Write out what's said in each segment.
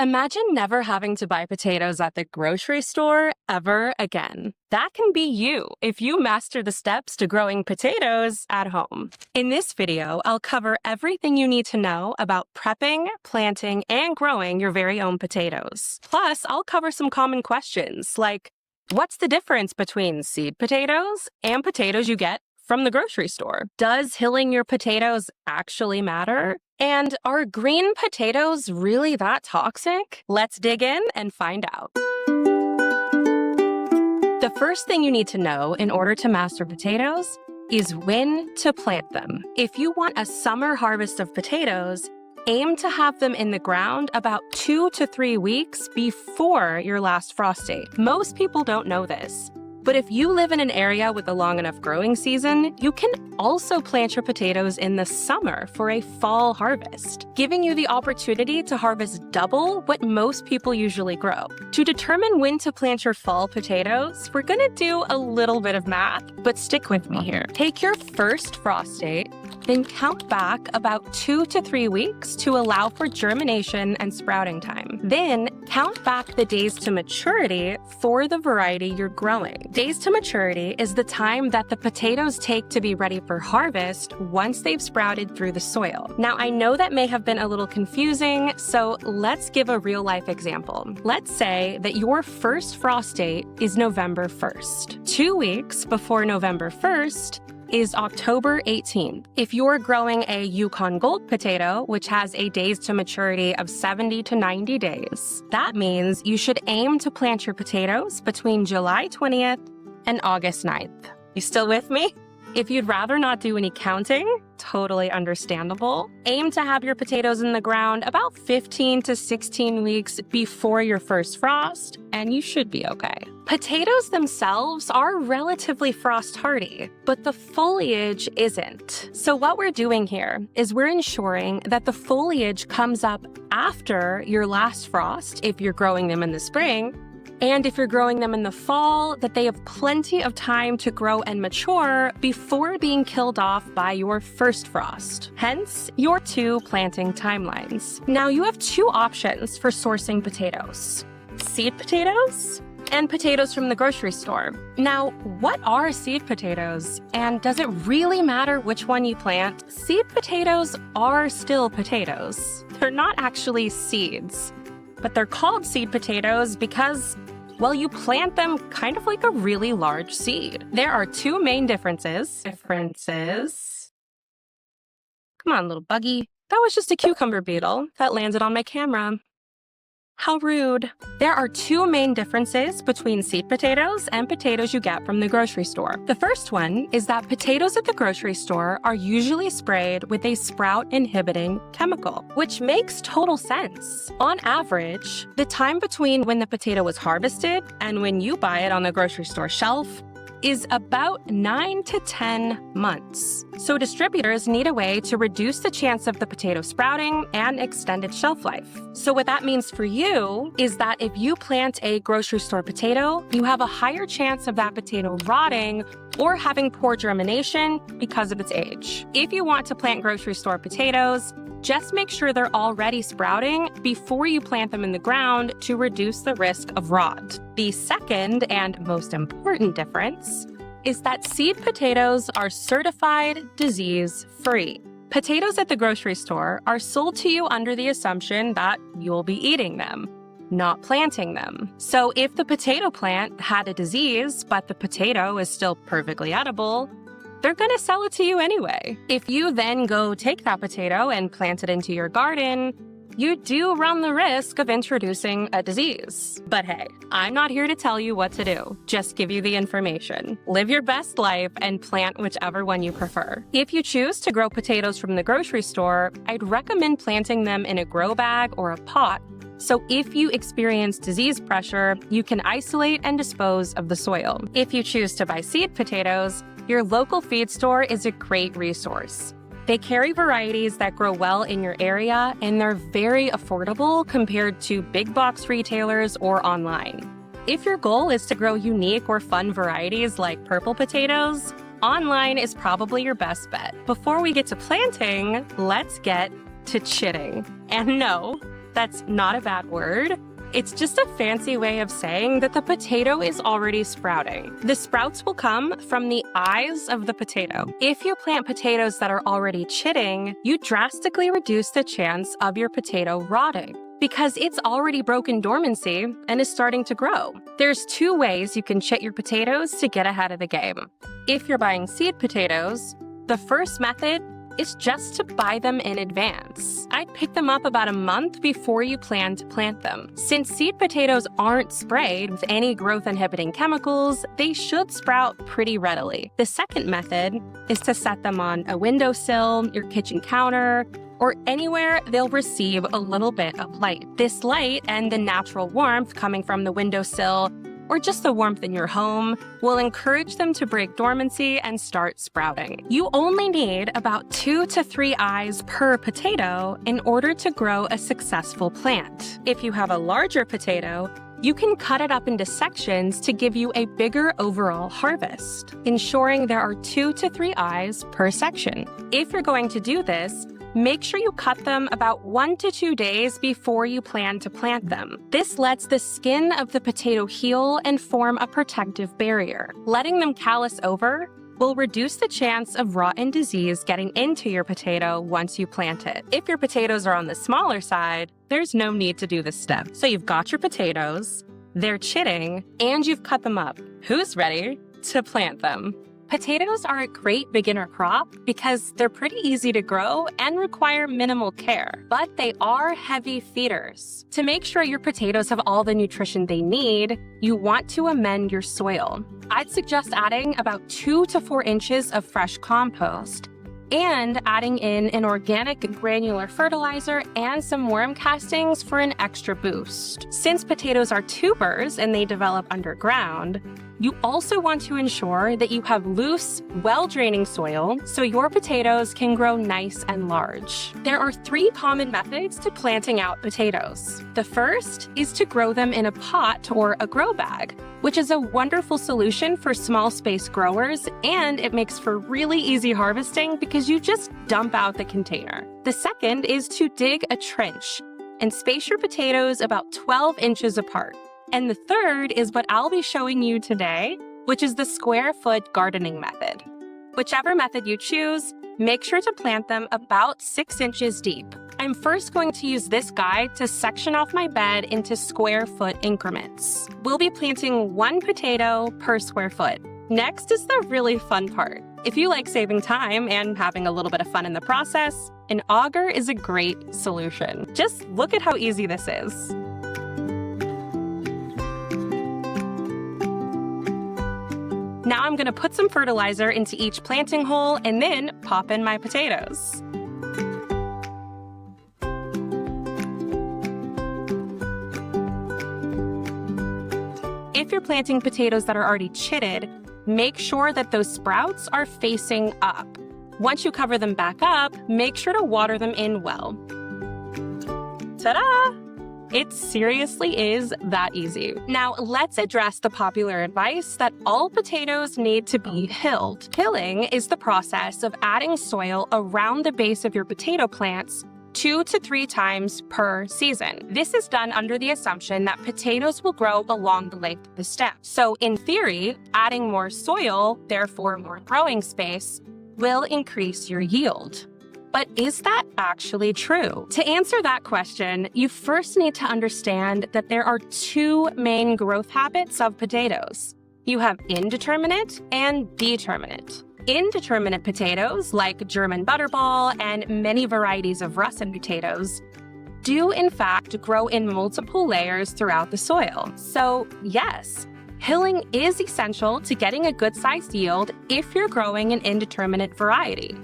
Imagine never having to buy potatoes at the grocery store ever again. That can be you if you master the steps to growing potatoes at home. In this video, I'll cover everything you need to know about prepping, planting, and growing your very own potatoes. Plus, I'll cover some common questions like, what's the difference between seed potatoes and potatoes you get from the grocery store? Does hilling your potatoes actually matter? And are green potatoes really that toxic? Let's dig in and find out. The first thing you need to know in order to master potatoes is when to plant them. If you want a summer harvest of potatoes, aim to have them in the ground about 2 to 3 weeks before your last frost date. Most people don't know this. But if you live in an area with a long enough growing season, you can also plant your potatoes in the summer for a fall harvest, giving you the opportunity to harvest double what most people usually grow. To determine when to plant your fall potatoes, we're gonna do a little bit of math, but stick with me here. Take your first frost date, then count back about 2 to 3 weeks to allow for germination and sprouting time. Then count back the days to maturity for the variety you're growing. Days to maturity is the time that the potatoes take to be ready for harvest once they've sprouted through the soil. Now, I know that may have been a little confusing, so let's give a real-life example. Let's say that your first frost date is November 1st. 2 weeks before November 1st is October 18th. If you're growing a Yukon Gold potato, which has a days to maturity of 70 to 90 days, that means you should aim to plant your potatoes between July 20th and August 9th. You still with me? If you'd rather not do any counting, totally understandable. Aim to have your potatoes in the ground about 15 to 16 weeks before your first frost, and you should be okay. Potatoes themselves are relatively frost hardy, but the foliage isn't. So what we're doing here is we're ensuring that the foliage comes up after your last frost if you're growing them in the spring, and if you're growing them in the fall, that they have plenty of time to grow and mature before being killed off by your first frost. Hence, your 2 planting timelines. Now, you have 2 options for sourcing potatoes: seed potatoes and potatoes from the grocery store. Now, what are seed potatoes? And does it really matter which one you plant? Seed potatoes are still potatoes. They're not actually seeds, but they're called seed potatoes because, well, you plant them kind of like a really large seed. There are 2 main differences. Come on, little buggy. That was just a cucumber beetle that landed on my camera. How rude. There are 2 main differences between seed potatoes and potatoes you get from the grocery store. The first one is that potatoes at the grocery store are usually sprayed with a sprout-inhibiting chemical, which makes total sense. On average, the time between when the potato was harvested and when you buy it on the grocery store shelf is about 9 to 10 months. So distributors need a way to reduce the chance of the potato sprouting and extend its shelf life. So what that means for you is that if you plant a grocery store potato, you have a higher chance of that potato rotting or having poor germination because of its age. If you want to plant grocery store potatoes, just make sure they're already sprouting before you plant them in the ground to reduce the risk of rot. The second and most important difference is that seed potatoes are certified disease-free. Potatoes at the grocery store are sold to you under the assumption that you'll be eating them, not planting them. So if the potato plant had a disease, but the potato is still perfectly edible, they're gonna sell it to you anyway. If you then go take that potato and plant it into your garden, you do run the risk of introducing a disease. But hey, I'm not here to tell you what to do, just give you the information. Live your best life and plant whichever one you prefer. If you choose to grow potatoes from the grocery store, I'd recommend planting them in a grow bag or a pot. So if you experience disease pressure, you can isolate and dispose of the soil. If you choose to buy seed potatoes, your local feed store is a great resource. They carry varieties that grow well in your area, and they're very affordable compared to big box retailers or online. If your goal is to grow unique or fun varieties like purple potatoes, online is probably your best bet. Before we get to planting, let's get to chitting. And no, That's not a bad word. It's just a fancy way of saying that the potato is already sprouting. The sprouts will come from the eyes of the potato. If you plant potatoes that are already chitting, you drastically reduce the chance of your potato rotting because it's already broken dormancy and is starting to grow. There's 2 ways you can chit your potatoes to get ahead of the game. If you're buying seed potatoes, the first method is just to buy them in advance. I'd pick them up about a month before you plan to plant them. Since seed potatoes aren't sprayed with any growth-inhibiting chemicals, they should sprout pretty readily. The second method is to set them on a windowsill, your kitchen counter, or anywhere they'll receive a little bit of light. This light and the natural warmth coming from the windowsill or just the warmth in your home will encourage them to break dormancy and start sprouting. You only need about 2 to 3 eyes per potato in order to grow a successful plant. If you have a larger potato, you can cut it up into sections to give you a bigger overall harvest, ensuring there are 2 to 3 eyes per section. If you're going to do this, make sure you cut them about 1 to 2 days before you plan to plant them. This lets the skin of the potato heal and form a protective barrier. Letting them callus over will reduce the chance of rot and disease getting into your potato once you plant it. If your potatoes are on the smaller side, there's no need to do this step. So you've got your potatoes, they're chitting, and you've cut them up. Who's ready to plant them? Potatoes are a great beginner crop because they're pretty easy to grow and require minimal care, but they are heavy feeders. To make sure your potatoes have all the nutrition they need, you want to amend your soil. I'd suggest adding about 2 to 4 inches of fresh compost and adding in an organic granular fertilizer and some worm castings for an extra boost. Since potatoes are tubers and they develop underground, you also want to ensure that you have loose, well-draining soil so your potatoes can grow nice and large. There are 3 common methods to planting out potatoes. The first is to grow them in a pot or a grow bag, which is a wonderful solution for small space growers, and it makes for really easy harvesting because you just dump out the container. The second is to dig a trench and space your potatoes about 12 inches apart. And the third is what I'll be showing you today, which is the square foot gardening method. Whichever method you choose, make sure to plant them about 6 inches deep. I'm first going to use this guide to section off my bed into square foot increments. We'll be planting 1 potato per square foot. Next is the really fun part. If you like saving time and having a little bit of fun in the process, an auger is a great solution. Just look at how easy this is. Now I'm going to put some fertilizer into each planting hole and then pop in my potatoes. If you're planting potatoes that are already chitted, make sure that those sprouts are facing up. Once you cover them back up, make sure to water them in well. Ta-da! It seriously is that easy. Now, let's address the popular advice that all potatoes need to be hilled. Hilling is the process of adding soil around the base of your potato plants 2 to 3 times per season. This is done under the assumption that potatoes will grow along the length of the stem. So in theory, adding more soil, therefore more growing space, will increase your yield. But is that actually true? To answer that question, you first need to understand that there are 2 main growth habits of potatoes. You have indeterminate and determinate. Indeterminate potatoes, like German butterball and many varieties of russet potatoes, do in fact grow in multiple layers throughout the soil. So yes, hilling is essential to getting a good-sized yield if you're growing an indeterminate variety.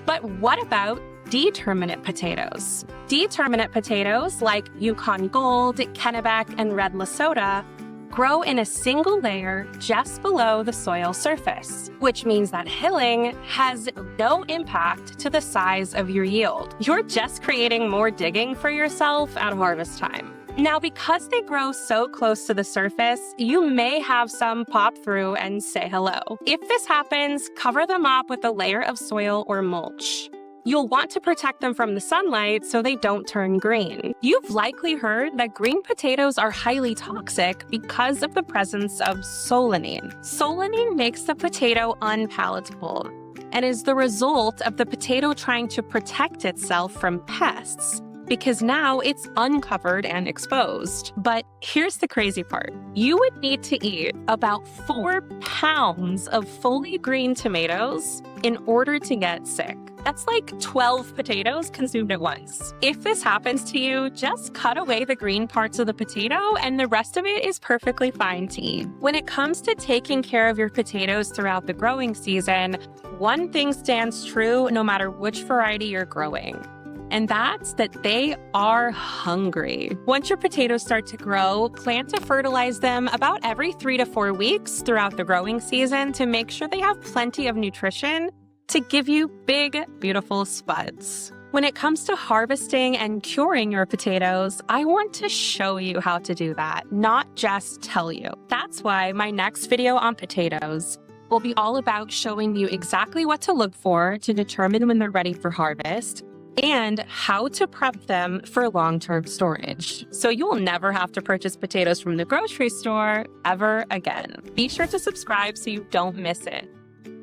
But what about determinate potatoes? Determinate potatoes, like Yukon Gold, Kennebec, and Red Lesotho, grow in a single layer just below the soil surface, which means that hilling has no impact to the size of your yield. You're just creating more digging for yourself at harvest time. Now, because they grow so close to the surface, you may have some pop through and say hello. If this happens, cover them up with a layer of soil or mulch. You'll want to protect them from the sunlight so they don't turn green. You've likely heard that green potatoes are highly toxic because of the presence of solanine. Solanine makes the potato unpalatable and is the result of the potato trying to protect itself from pests, because now it's uncovered and exposed. But here's the crazy part. You would need to eat about 4 pounds of fully green tomatoes in order to get sick. That's like 12 potatoes consumed at once. If this happens to you, just cut away the green parts of the potato and the rest of it is perfectly fine to eat. When it comes to taking care of your potatoes throughout the growing season, one thing stands true no matter which variety you're growing. And that's that they are hungry. Once your potatoes start to grow, plan to fertilize them about every 3 to 4 weeks throughout the growing season to make sure they have plenty of nutrition to give you big, beautiful spuds. When it comes to harvesting and curing your potatoes, I want to show you how to do that, not just tell you. That's why my next video on potatoes will be all about showing you exactly what to look for to determine when they're ready for harvest, and how to prep them for long-term storage. So you will never have to purchase potatoes from the grocery store ever again. Be sure to subscribe so you don't miss it.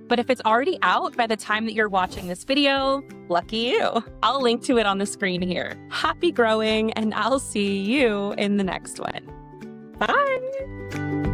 But if it's already out by the time that you're watching this video, lucky you. I'll link to it on the screen here. Happy growing, and I'll see you in the next one. Bye!